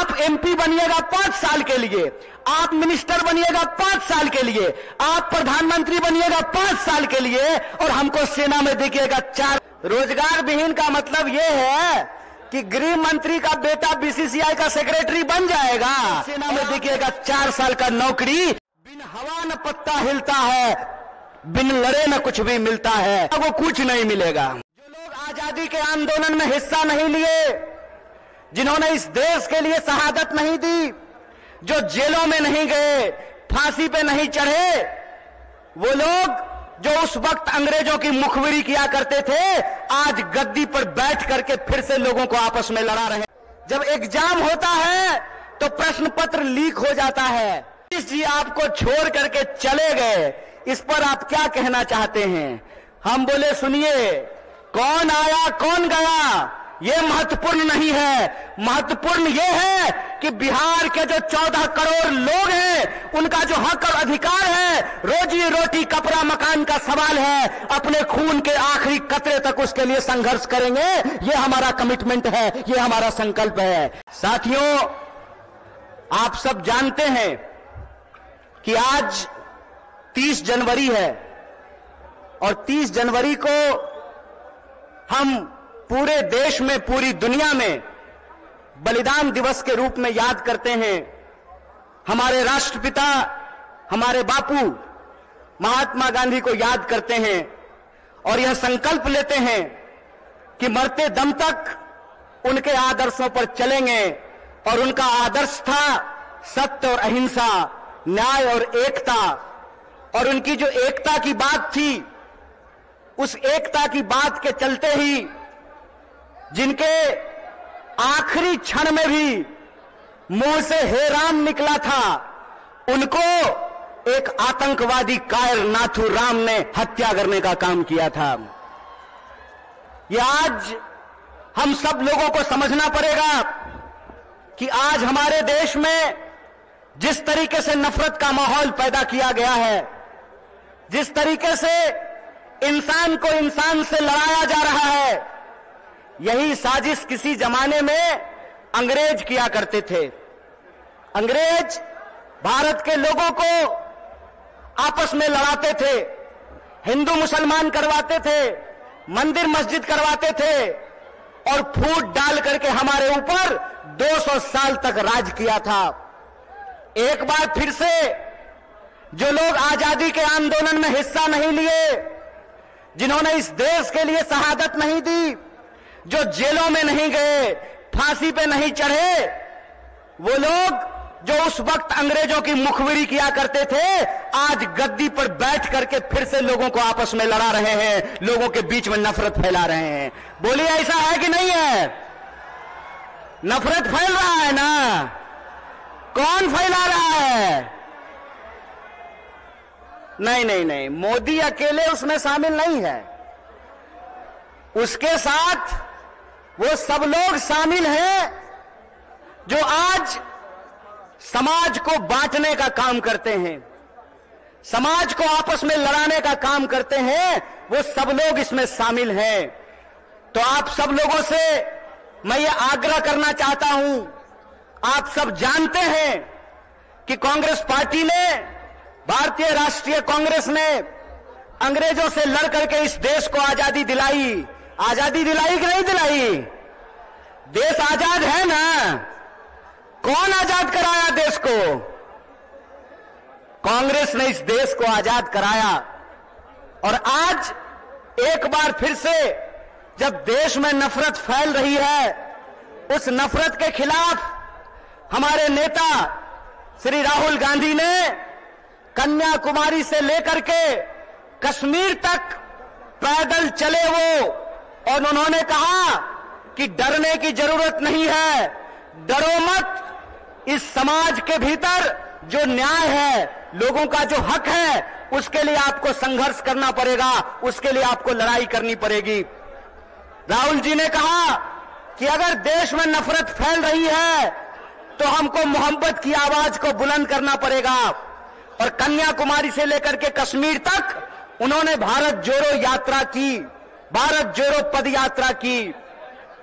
आप एमपी बनिएगा 5 साल के लिए, आप मिनिस्टर बनिएगा 5 साल के लिए, आप प्रधानमंत्री बनिएगा 5 साल के लिए, और हमको सेना में देखिएगा 4। रोजगार विहीन का मतलब यह है कि गृह मंत्री का बेटा बीसीसीआई का सेक्रेटरी बन जाएगा, सेना में देखिएगा 4 साल का नौकरी, बिन हवा न पत्ता हिलता है, बिन लड़े न कुछ भी मिलता है, वो कुछ नहीं मिलेगा। जो लोग आजादी के आंदोलन में हिस्सा नहीं लिए, जिन्होंने इस देश के लिए शहादत नहीं दी, जो जेलों में नहीं गए, फांसी पे नहीं चढ़े, वो लोग जो उस वक्त अंग्रेजों की मुखबिरी किया करते थे, आज गद्दी पर बैठ करके फिर से लोगों को आपस में लड़ा रहे हैं। जब एग्जाम होता है तो प्रश्न पत्र लीक हो जाता है, जी आपको छोड़ करके चले गए, इस पर आप क्या कहना चाहते हैं? हम बोले सुनिए, कौन आया कौन गया ये महत्वपूर्ण नहीं है, महत्वपूर्ण ये है कि बिहार के जो 14 करोड़ लोग हैं उनका जो हक और अधिकार है, रोजी रोटी कपड़ा मकान का सवाल है, अपने खून के आखिरी कतरे तक उसके लिए संघर्ष करेंगे। ये हमारा कमिटमेंट है, ये हमारा संकल्प है। साथियों, आप सब जानते हैं कि आज 30 जनवरी है और 30 जनवरी को हम पूरे देश में, पूरी दुनिया में बलिदान दिवस के रूप में याद करते हैं। हमारे राष्ट्रपिता, हमारे बापू महात्मा गांधी को याद करते हैं और यह संकल्प लेते हैं कि मरते दम तक उनके आदर्शों पर चलेंगे। और उनका आदर्श था सत्य और अहिंसा, न्याय और एकता। और उनकी जो एकता की बात थी, उस एकता की बात के चलते ही जिनके आखिरी क्षण में भी मुंह से हे राम निकला था, उनको एक आतंकवादी कायर नाथू राम ने हत्या करने का काम किया था। यह आज हम सब लोगों को समझना पड़ेगा कि आज हमारे देश में जिस तरीके से नफरत का माहौल पैदा किया गया है, जिस तरीके से इंसान को इंसान से लड़ाया जा रहा है, यही साजिश किसी जमाने में अंग्रेज किया करते थे। अंग्रेज भारत के लोगों को आपस में लड़ाते थे, हिंदू मुसलमान करवाते थे, मंदिर मस्जिद करवाते थे और फूट डाल करके हमारे ऊपर 200 साल तक राज किया था। एक बार फिर से जो लोग आजादी के आंदोलन में हिस्सा नहीं लिए, जिन्होंने इस देश के लिए शहादत नहीं दी, जो जेलों में नहीं गए, फांसी पे नहीं चढ़े, वो लोग जो उस वक्त अंग्रेजों की मुखबिरी किया करते थे, आज गद्दी पर बैठ करके फिर से लोगों को आपस में लड़ा रहे हैं, लोगों के बीच में नफरत फैला रहे हैं। बोलिए, ऐसा है कि नहीं है? नफरत फैल रहा है ना? कौन फैला रहा है? नहीं नहीं नहीं, मोदी अकेले उसमें शामिल नहीं है, उसके साथ वो सब लोग शामिल हैं जो आज समाज को बांटने का काम करते हैं, समाज को आपस में लड़ाने का काम करते हैं, वो सब लोग इसमें शामिल हैं। तो आप सब लोगों से मैं ये आग्रह करना चाहता हूं, आप सब जानते हैं कि कांग्रेस पार्टी ने, भारतीय राष्ट्रीय कांग्रेस ने अंग्रेजों से लड़ करके इस देश को आजादी दिलाई। आजादी दिलाई कि नहीं दिलाई? देश आजाद है ना? कौन आजाद कराया देश को? कांग्रेस ने इस देश को आजाद कराया। और आज एक बार फिर से जब देश में नफरत फैल रही है, उस नफरत के खिलाफ हमारे नेता श्री राहुल गांधी ने कन्याकुमारी से लेकर के कश्मीर तक पैदल चले वो, और उन्होंने कहा कि डरने की जरूरत नहीं है, डरो मत, इस समाज के भीतर जो न्याय है, लोगों का जो हक है, उसके लिए आपको संघर्ष करना पड़ेगा, उसके लिए आपको लड़ाई करनी पड़ेगी। राहुल जी ने कहा कि अगर देश में नफरत फैल रही है तो हमको मोहब्बत की आवाज को बुलंद करना पड़ेगा। और कन्याकुमारी से लेकर के कश्मीर तक उन्होंने भारत जोड़ो यात्रा की, भारत जोड़ो पद यात्रा की।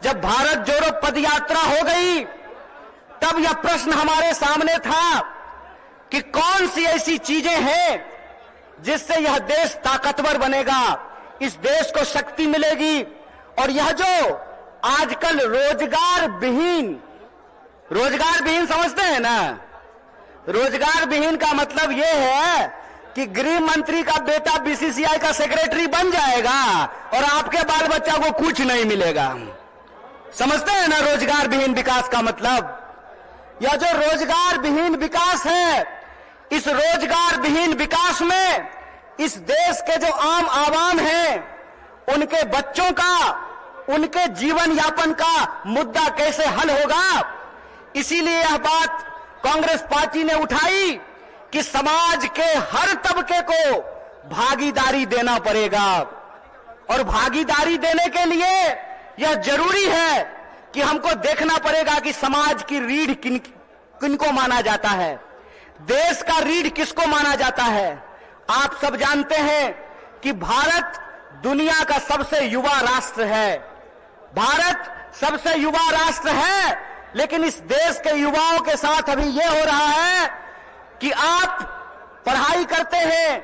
जब भारत जोड़ो पद यात्रा हो गई तब यह प्रश्न हमारे सामने था कि कौन सी ऐसी चीजें हैं जिससे यह देश ताकतवर बनेगा, इस देश को शक्ति मिलेगी। और यह जो आजकल रोजगार विहीन समझते हैं ना, रोजगार विहीन का मतलब यह है कि गृह मंत्री का बेटा बीसीसीआई का सेक्रेटरी बन जाएगा और आपके बाल बच्चा को कुछ नहीं मिलेगा। समझते हैं ना रोजगार विहीन विकास का मतलब? यह जो रोजगार विहीन विकास है, इस रोजगार विहीन विकास में इस देश के जो आम आवाम हैं, उनके बच्चों का, उनके जीवन यापन का मुद्दा कैसे हल होगा। इसीलिए यह बात कांग्रेस पार्टी ने उठाई कि समाज के हर तबके को भागीदारी देना पड़ेगा। और भागीदारी देने के लिए यह जरूरी है कि हमको देखना पड़ेगा कि समाज की रीढ़ किनको माना जाता है, देश का रीढ़ किसको माना जाता है। आप सब जानते हैं कि भारत दुनिया का सबसे युवा राष्ट्र है। भारत सबसे युवा राष्ट्र है, लेकिन इस देश के युवाओं के साथ अभी यह हो रहा है कि आप पढ़ाई करते हैं,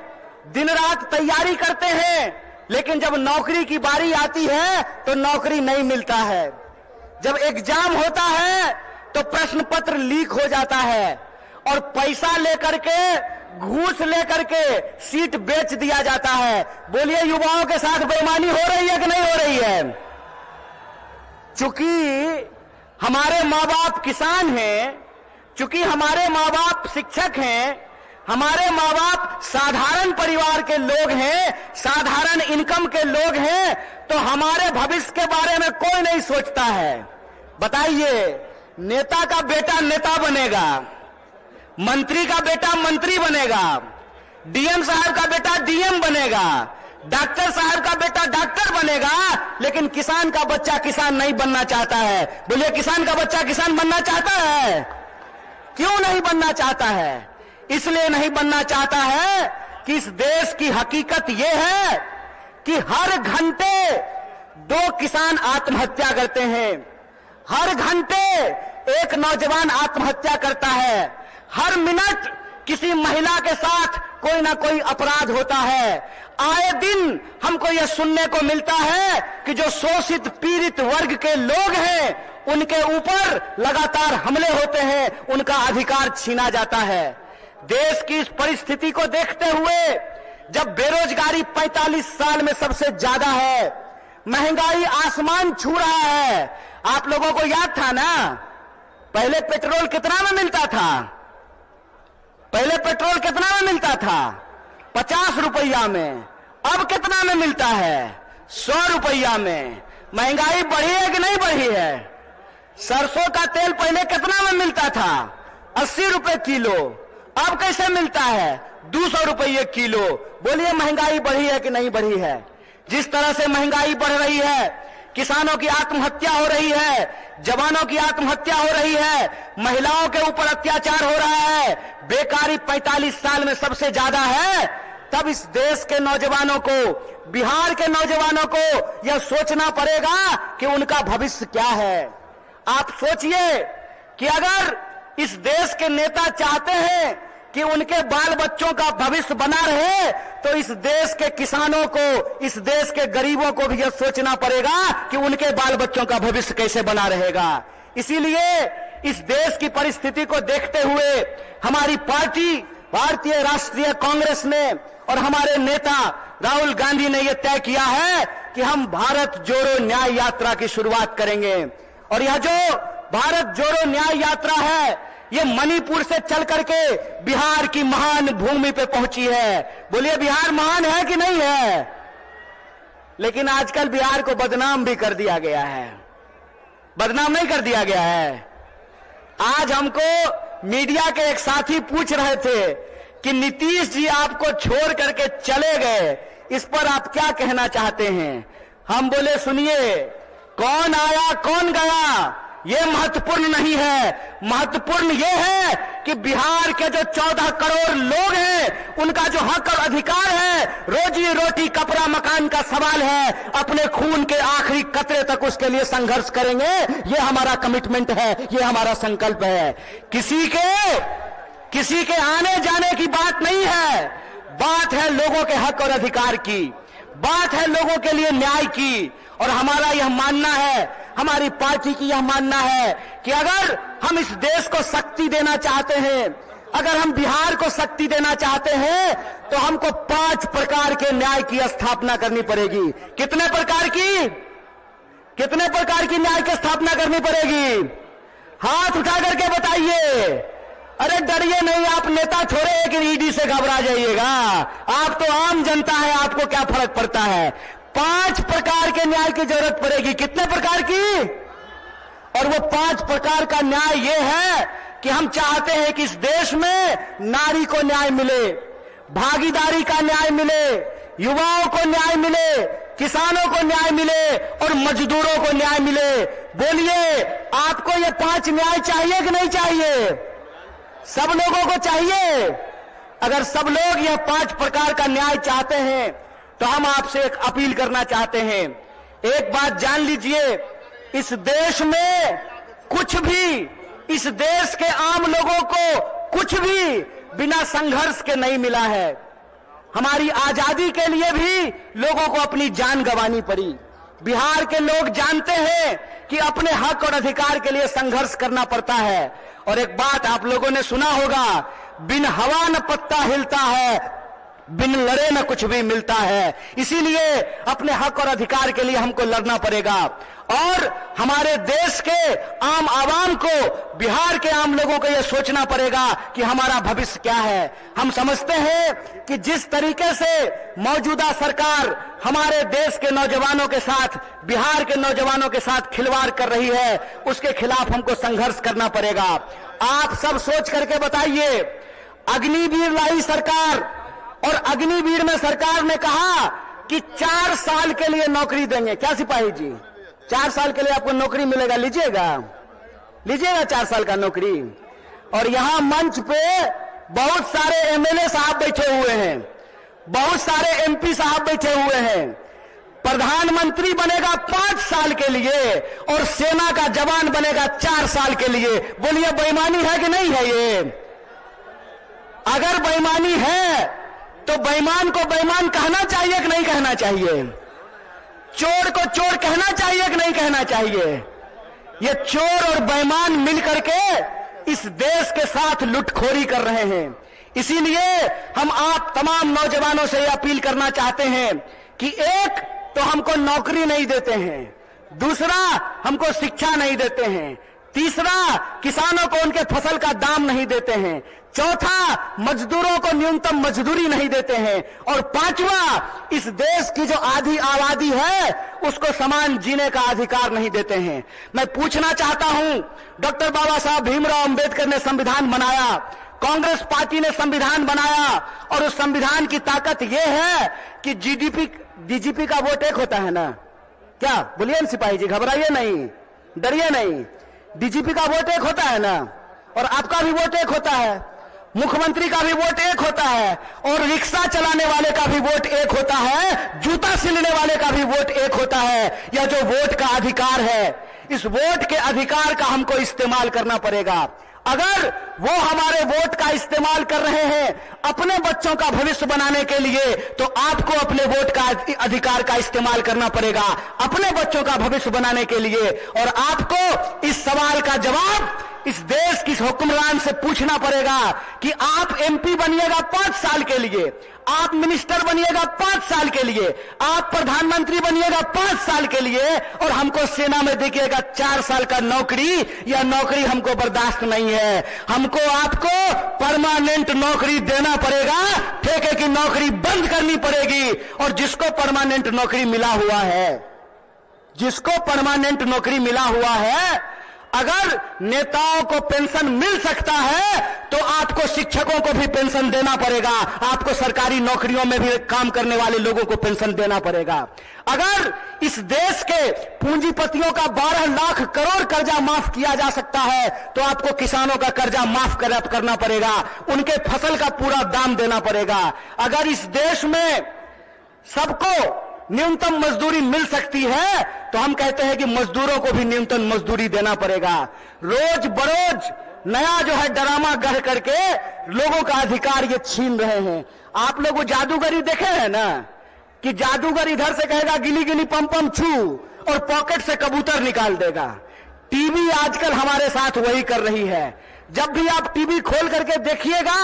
दिन रात तैयारी करते हैं, लेकिन जब नौकरी की बारी आती है तो नौकरी नहीं मिलता है। जब एग्जाम होता है तो प्रश्न पत्र लीक हो जाता है और पैसा लेकर के, घूस लेकर के सीट बेच दिया जाता है। बोलिए, युवाओं के साथ बेईमानी हो रही है कि नहीं हो रही है? चूंकि हमारे माँ बाप किसान हैं, चूंकि हमारे माँ बाप शिक्षक हैं, हमारे माँ बाप साधारण परिवार के लोग हैं, साधारण इनकम के लोग हैं, तो हमारे भविष्य के बारे में कोई नहीं सोचता है। बताइए, नेता का बेटा नेता बनेगा, मंत्री का बेटा मंत्री बनेगा, डीएम साहब का बेटा डीएम बनेगा, डॉक्टर साहब का बेटा डॉक्टर बनेगा, लेकिन किसान का बच्चा किसान नहीं बनना चाहता है। बोलिए, किसान का बच्चा किसान बनना चाहता है? क्यों नहीं बनना चाहता है? इसलिए नहीं बनना चाहता है कि इस देश की हकीकत यह है कि हर घंटे 2 किसान आत्महत्या करते हैं, हर घंटे एक नौजवान आत्महत्या करता है, हर मिनट किसी महिला के साथ कोई ना कोई अपराध होता है। आए दिन हमको यह सुनने को मिलता है कि जो शोषित पीड़ित वर्ग के लोग हैं, उनके ऊपर लगातार हमले होते हैं, उनका अधिकार छीना जाता है। देश की इस परिस्थिति को देखते हुए, जब बेरोजगारी 45 साल में सबसे ज्यादा है, महंगाई आसमान छू रहा है। आप लोगों को याद था ना, पहले पेट्रोल कितना में मिलता था? पहले पेट्रोल कितना में मिलता था? 50 रुपया में। अब कितना में मिलता है? 100 रुपया में। महंगाई बढ़ी है कि नहीं बढ़ी है? सरसों का तेल पहले कितना में मिलता था? 80 रुपए किलो। अब कैसे मिलता है? 200 रुपये किलो। बोलिए, महंगाई बढ़ी है कि नहीं बढ़ी है? जिस तरह से महंगाई बढ़ रही है, किसानों की आत्महत्या हो रही है, जवानों की आत्महत्या हो रही है, महिलाओं के ऊपर अत्याचार हो रहा है, बेकारी 45 साल में सबसे ज्यादा है, तब इस देश के नौजवानों को, बिहार के नौजवानों को यह सोचना पड़ेगा कि उनका भविष्य क्या है। आप सोचिए कि अगर इस देश के नेता चाहते हैं कि उनके बाल बच्चों का भविष्य बना रहे, तो इस देश के किसानों को, इस देश के गरीबों को भी यह सोचना पड़ेगा कि उनके बाल बच्चों का भविष्य कैसे बना रहेगा। इसीलिए इस देश की परिस्थिति को देखते हुए हमारी पार्टी भारतीय राष्ट्रीय कांग्रेस ने और हमारे नेता राहुल गांधी ने यह तय किया है कि हम भारत जोड़ो न्याय यात्रा की शुरुआत करेंगे। और यह जो भारत जोड़ो न्याय यात्रा है, ये मणिपुर से चल करके बिहार की महान भूमि पे पहुंची है। बोलिए, बिहार महान है कि नहीं है? लेकिन आजकल बिहार को बदनाम भी कर दिया गया है। बदनाम नहीं कर दिया गया है? आज हमको मीडिया के एक साथी पूछ रहे थे कि नीतीश जी आपको छोड़ करके चले गए, इस पर आप क्या कहना चाहते हैं? हम बोले, सुनिए, कौन आया कौन गया ये महत्वपूर्ण नहीं है। महत्वपूर्ण ये है कि बिहार के जो 14 करोड़ लोग हैं, उनका जो हक और अधिकार है, रोजी रोटी कपड़ा मकान का सवाल है, अपने खून के आखिरी कतरे तक उसके लिए संघर्ष करेंगे। ये हमारा कमिटमेंट है, ये हमारा संकल्प है। किसी के आने जाने की बात नहीं है, बात है लोगों के हक और अधिकार की, बात है लोगों के लिए न्याय की। और हमारा यह मानना है, हमारी पार्टी की यह मानना है कि अगर हम इस देश को शक्ति देना चाहते हैं, अगर हम बिहार को शक्ति देना चाहते हैं, तो हमको 5 प्रकार के न्याय की स्थापना करनी पड़ेगी। कितने प्रकार की न्याय की स्थापना करनी पड़ेगी? हाथ उठा करके बताइए। अरे डरिए नहीं, आप नेता छोड़े कि ईडी से घबरा जाइएगा। आप तो आम जनता है, आपको क्या फर्क पड़ता है। 5 प्रकार के न्याय की जरूरत पड़ेगी। कितने प्रकार की? और वो 5 प्रकार का न्याय ये है कि हम चाहते हैं कि इस देश में नारी को न्याय मिले, भागीदारी का न्याय मिले, युवाओं को न्याय मिले, किसानों को न्याय मिले और मजदूरों को न्याय मिले। बोलिए, आपको ये 5 न्याय चाहिए कि नहीं चाहिए? सब लोगों को चाहिए। अगर सब लोग यह 5 प्रकार का न्याय चाहते हैं, तो हम आपसे एक अपील करना चाहते हैं। एक बात जान लीजिए, इस देश में कुछ भी, इस देश के आम लोगों को कुछ भी बिना संघर्ष के नहीं मिला है। हमारी आजादी के लिए भी लोगों को अपनी जान गंवानी पड़ी। बिहार के लोग जानते हैं कि अपने हक और अधिकार के लिए संघर्ष करना पड़ता है। और एक बात आप लोगों ने सुना होगा, बिन हवा न पत्ता हिलता है, बिन लड़े न कुछ भी मिलता है। इसीलिए अपने हक और अधिकार के लिए हमको लड़ना पड़ेगा। और हमारे देश के आम आवाम को, बिहार के आम लोगों को यह सोचना पड़ेगा कि हमारा भविष्य क्या है। हम समझते हैं कि जिस तरीके से मौजूदा सरकार हमारे देश के नौजवानों के साथ, बिहार के नौजवानों के साथ खिलवाड़ कर रही है, उसके खिलाफ हमको संघर्ष करना पड़ेगा। आप सब सोच करके बताइए, अग्निवीर लाई सरकार, और अग्निवीर में सरकार ने कहा कि 4 साल के लिए नौकरी देंगे। क्या सिपाही जी, 4 साल के लिए आपको नौकरी मिलेगा? लीजिएगा 4 साल का नौकरी। और यहां मंच पे बहुत सारे एमएलए साहब बैठे हुए हैं, बहुत सारे एमपी साहब बैठे हुए हैं। प्रधानमंत्री बनेगा 5 साल के लिए और सेना का जवान बनेगा 4 साल के लिए। बोलिए, बेईमानी है कि नहीं है? ये अगर बेईमानी है तो बेईमान को बेईमान कहना चाहिए कि नहीं कहना चाहिए? चोर को चोर कहना चाहिए कि नहीं कहना चाहिए? ये चोर और बेईमान मिलकर के इस देश के साथ लुटखोरी कर रहे हैं। इसीलिए हम आप तमाम नौजवानों से यह अपील करना चाहते हैं कि एक तो हमको नौकरी नहीं देते हैं, दूसरा हमको शिक्षा नहीं देते हैं, तीसरा किसानों को उनके फसल का दाम नहीं देते हैं, चौथा मजदूरों को न्यूनतम मजदूरी नहीं देते हैं, और 5वां इस देश की जो आधी आबादी है उसको समान जीने का अधिकार नहीं देते हैं। मैं पूछना चाहता हूं, डॉक्टर बाबा साहब भीमराव अंबेडकर ने संविधान बनाया, कांग्रेस पार्टी ने संविधान बनाया, और उस संविधान की ताकत यह है कि डीजीपी का वोट एक होता है ना? क्या बोलिए न सिपाही जी, घबराइए नहीं, डरिए नहीं। डीजीपी का वोट एक होता है ना, और आपका भी वोट एक होता है, मुख्यमंत्री का भी वोट एक होता है, और रिक्शा चलाने वाले का भी वोट एक होता है, जूता सिलने वाले का भी वोट एक होता है। यह जो वोट का अधिकार है, इस वोट के अधिकार का हमको इस्तेमाल करना पड़ेगा। अगर वो हमारे वोट का इस्तेमाल कर रहे हैं अपने बच्चों का भविष्य बनाने के लिए, तो आपको अपने वोट का अधिकार का इस्तेमाल करना पड़ेगा अपने बच्चों का भविष्य बनाने के लिए। और आपको इस सवाल का जवाब इस देश की हुक्मरान से पूछना पड़ेगा कि आप एमपी बनिएगा 5 साल के लिए, आप मिनिस्टर बनिएगा 5 साल के लिए, आप प्रधानमंत्री बनिएगा 5 साल के लिए, और हमको सेना में देखिएगा 4 साल का नौकरी। यह नौकरी हमको बर्दाश्त नहीं है। हमको आपको परमानेंट नौकरी देना पड़ेगा, ठेके की नौकरी बंद करनी पड़ेगी। और जिसको परमानेंट नौकरी मिला हुआ है, जिसको परमानेंट नौकरी मिला हुआ है, अगर नेताओं को पेंशन मिल सकता है तो आपको शिक्षकों को भी पेंशन देना पड़ेगा, आपको सरकारी नौकरियों में भी काम करने वाले लोगों को पेंशन देना पड़ेगा। अगर इस देश के पूंजीपतियों का 12 लाख करोड़ कर्जा माफ किया जा सकता है तो आपको किसानों का कर्जा माफ करना पड़ेगा, उनके फसल का पूरा दाम देना पड़ेगा। अगर इस देश में सबको न्यूनतम मजदूरी मिल सकती है तो हम कहते हैं कि मजदूरों को भी न्यूनतम मजदूरी देना पड़ेगा। रोज बरोज नया जो है ड्रामा गढ़ करके लोगों का अधिकार ये छीन रहे हैं। आप लोग वो जादूगरी देखे हैं ना कि जादूगर इधर से कहेगा गिली गिली पम पम छू और पॉकेट से कबूतर निकाल देगा। टीवी आजकल हमारे साथ वही कर रही है। जब भी आप टीवी खोल करके देखिएगा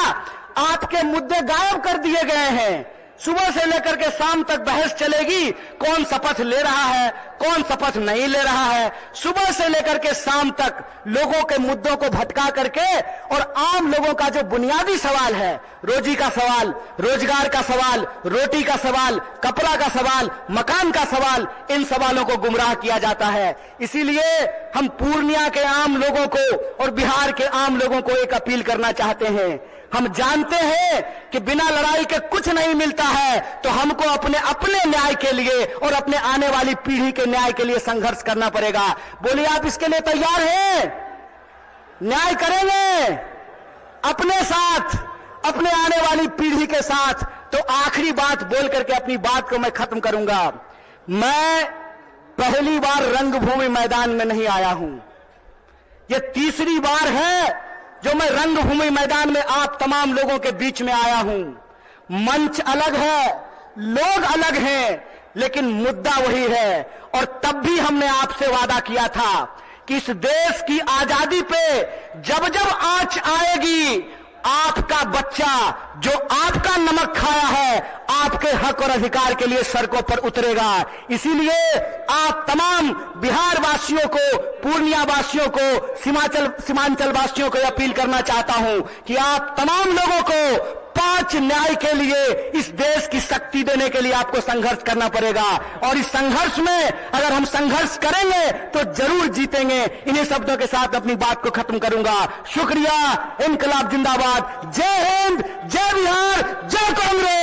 आपके मुद्दे गायब कर दिए गए हैं। सुबह से लेकर के शाम तक बहस चलेगी, कौन शपथ ले रहा है, कौन शपथ नहीं ले रहा है। सुबह से लेकर के शाम तक लोगों के मुद्दों को भटका करके और आम लोगों का जो बुनियादी सवाल है, रोजी का सवाल, रोजगार का सवाल, रोटी का सवाल, कपड़ा का सवाल, मकान का सवाल, इन सवालों को गुमराह किया जाता है। इसीलिए हम पूर्णिया के आम लोगों को और बिहार के आम लोगों को एक अपील करना चाहते हैं। हम जानते हैं कि बिना लड़ाई के कुछ नहीं मिलता है, तो हमको अपने न्याय के लिए और अपने आने वाली पीढ़ी के न्याय के लिए संघर्ष करना पड़ेगा। बोलिए, आप इसके लिए तैयार हैं? न्याय करेंगे अपने साथ, अपने आने वाली पीढ़ी के साथ। तो आखिरी बात बोल करके अपनी बात को मैं खत्म करूंगा। मैं पहली बार रंगभूमि मैदान में नहीं आया हूं, यह तीसरी बार है जो मैं रंगभूमि मैदान में आप तमाम लोगों के बीच में आया हूं। मंच अलग है, लोग अलग हैं, लेकिन मुद्दा वही है। और तब भी हमने आपसे वादा किया था कि इस देश की आजादी पे जब जब आंच आएगी, आपका बच्चा जो आपका नमक खाया है आपके हक और अधिकार के लिए सड़कों पर उतरेगा। इसीलिए आप तमाम बिहार वासियों को, पूर्णिया वासियों को, सीमांचल वासियों को अपील करना चाहता हूं कि आप तमाम लोगों को 5 न्याय के लिए इस देश की शक्ति देने के लिए आपको संघर्ष करना पड़ेगा। और इस संघर्ष में अगर हम संघर्ष करेंगे तो जरूर जीतेंगे। इन्हीं शब्दों के साथ अपनी बात को खत्म करूंगा। शुक्रिया। इनकलाब जिंदाबाद। जय हिंद, जय बिहार, जय कांग्रेस।